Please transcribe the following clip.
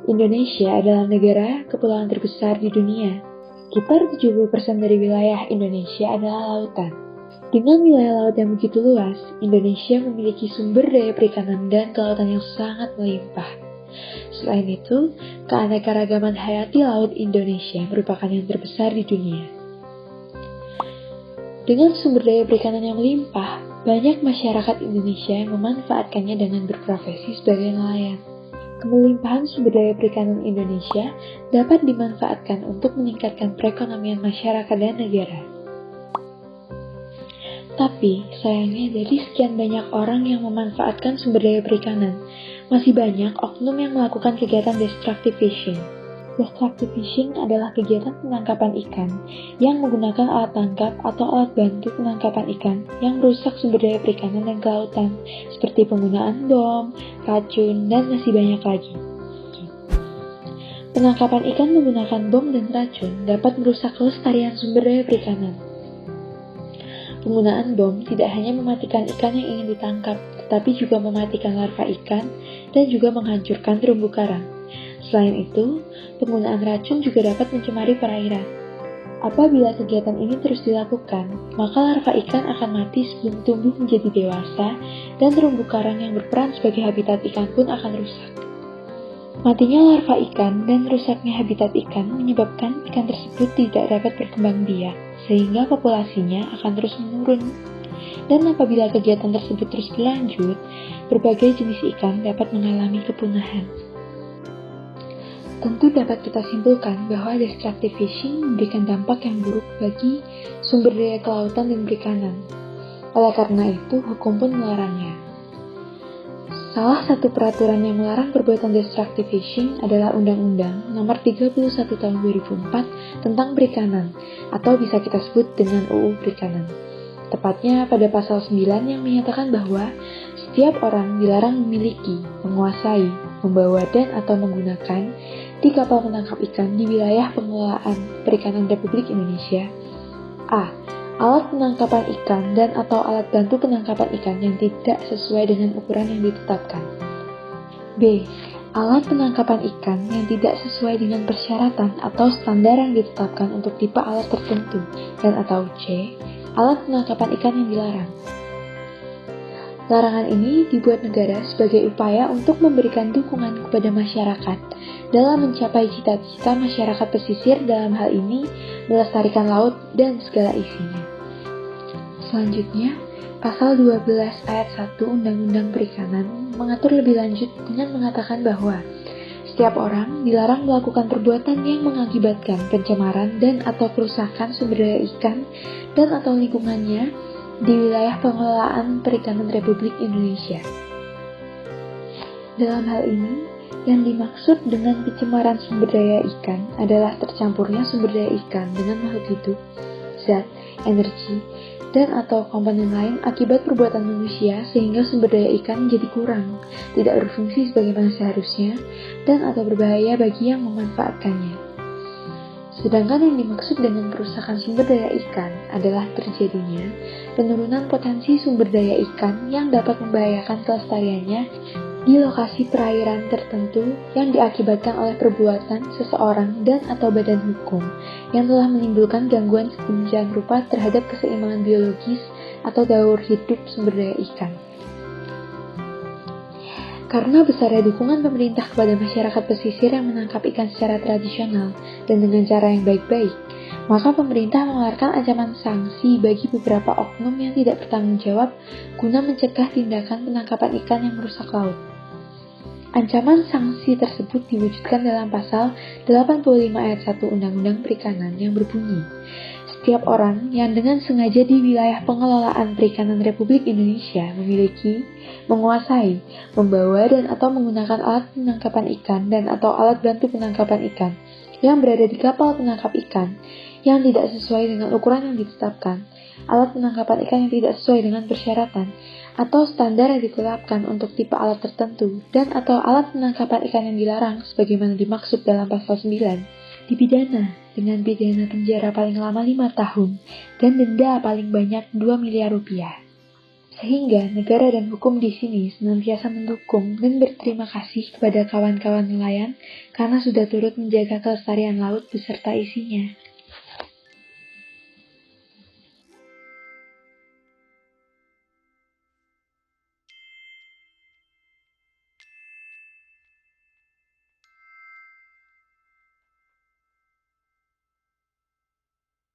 Indonesia adalah negara kepulauan terbesar di dunia. Sekitar 70% dari wilayah Indonesia adalah lautan. Dengan wilayah laut yang begitu luas, Indonesia memiliki sumber daya perikanan dan kelautan yang sangat melimpah. Selain itu, keanekaragaman hayati laut Indonesia merupakan yang terbesar di dunia. Dengan sumber daya perikanan yang melimpah, banyak masyarakat Indonesia yang memanfaatkannya dengan berprofesi sebagai nelayan. Kemelimpahan sumber daya perikanan Indonesia dapat dimanfaatkan untuk meningkatkan perekonomian masyarakat dan negara. Tapi, sayangnya dari sekian banyak orang yang memanfaatkan sumber daya perikanan, masih banyak oknum yang melakukan kegiatan destructive fishing. Destructive fishing adalah kegiatan penangkapan ikan yang menggunakan alat tangkap atau alat bantu penangkapan ikan yang merusak sumber daya perikanan dan kelautan, seperti penggunaan bom, racun, dan masih banyak lagi. Penangkapan ikan menggunakan bom dan racun dapat merusak kelestarian sumber daya perikanan. Penggunaan bom tidak hanya mematikan ikan yang ingin ditangkap, tetapi juga mematikan larva ikan dan juga menghancurkan terumbu karang. Selain itu, penggunaan racun juga dapat mencemari perairan. Apabila kegiatan ini terus dilakukan, maka larva ikan akan mati sebelum tumbuh menjadi dewasa dan terumbu karang yang berperan sebagai habitat ikan pun akan rusak. Matinya larva ikan dan rusaknya habitat ikan menyebabkan ikan tersebut tidak dapat berkembang biak, sehingga populasinya akan terus menurun. Dan apabila kegiatan tersebut terus berlanjut, berbagai jenis ikan dapat mengalami kepunahan. Tentu dapat kita simpulkan bahwa destructive fishing memberikan dampak yang buruk bagi sumber daya kelautan dan perikanan. Oleh karena itu, hukum pun melarangnya. Salah satu peraturan yang melarang perbuatan destructive fishing adalah Undang-Undang Nomor 31 Tahun 2004 tentang Perikanan, atau bisa kita sebut dengan UU Perikanan. Tepatnya pada pasal 9 yang menyatakan bahwa setiap orang dilarang memiliki, menguasai, membawa dan atau menggunakan di kapal penangkap ikan di wilayah pengelolaan perikanan Republik Indonesia. A. Alat penangkapan ikan dan atau alat bantu penangkapan ikan yang tidak sesuai dengan ukuran yang ditetapkan. B. Alat penangkapan ikan yang tidak sesuai dengan persyaratan atau standar yang ditetapkan untuk tipe alat tertentu. Dan atau C. Alat penangkapan ikan yang dilarang. Larangan ini dibuat negara sebagai upaya untuk memberikan dukungan kepada masyarakat dalam mencapai cita-cita masyarakat pesisir, dalam hal ini melestarikan laut dan segala isinya. Selanjutnya, pasal 12 ayat 1 Undang-Undang Perikanan mengatur lebih lanjut dengan mengatakan bahwa setiap orang dilarang melakukan perbuatan yang mengakibatkan pencemaran dan atau kerusakan sumber daya ikan dan atau lingkungannya di wilayah pengelolaan perikanan Republik Indonesia. Dalam hal ini, yang dimaksud dengan pencemaran sumber daya ikan adalah tercampurnya sumber daya ikan dengan makhluk hidup, zat, energi, dan atau komponen lain akibat perbuatan manusia sehingga sumber daya ikan menjadi kurang, tidak berfungsi sebagaimana seharusnya, dan atau berbahaya bagi yang memanfaatkannya. Sedangkan yang dimaksud dengan kerusakan sumber daya ikan adalah terjadinya penurunan potensi sumber daya ikan yang dapat membahayakan kelestariannya di lokasi perairan tertentu yang diakibatkan oleh perbuatan seseorang dan atau badan hukum yang telah menimbulkan gangguan sedemikian rupa terhadap keseimbangan biologis atau daur hidup sumber daya ikan. Karena besarnya dukungan pemerintah kepada masyarakat pesisir yang menangkap ikan secara tradisional dan dengan cara yang baik-baik, maka pemerintah mengeluarkan ancaman sanksi bagi beberapa oknum yang tidak bertanggung jawab guna mencegah tindakan penangkapan ikan yang merusak laut. Ancaman sanksi tersebut diwujudkan dalam pasal 85 ayat 1 Undang-Undang Perikanan yang berbunyi, setiap orang yang dengan sengaja di wilayah pengelolaan perikanan Republik Indonesia memiliki, menguasai, membawa dan atau menggunakan alat penangkapan ikan dan atau alat bantu penangkapan ikan yang berada di kapal penangkap ikan yang tidak sesuai dengan ukuran yang ditetapkan, alat penangkapan ikan yang tidak sesuai dengan persyaratan atau standar yang ditetapkan untuk tipe alat tertentu dan atau alat penangkapan ikan yang dilarang sebagaimana dimaksud dalam pasal 9, dipidana dengan pidana penjara paling lama 5 tahun dan denda paling banyak 2 miliar rupiah. Sehingga negara dan hukum di sini senantiasa mendukung dan berterima kasih kepada kawan-kawan nelayan karena sudah turut menjaga kelestarian laut beserta isinya.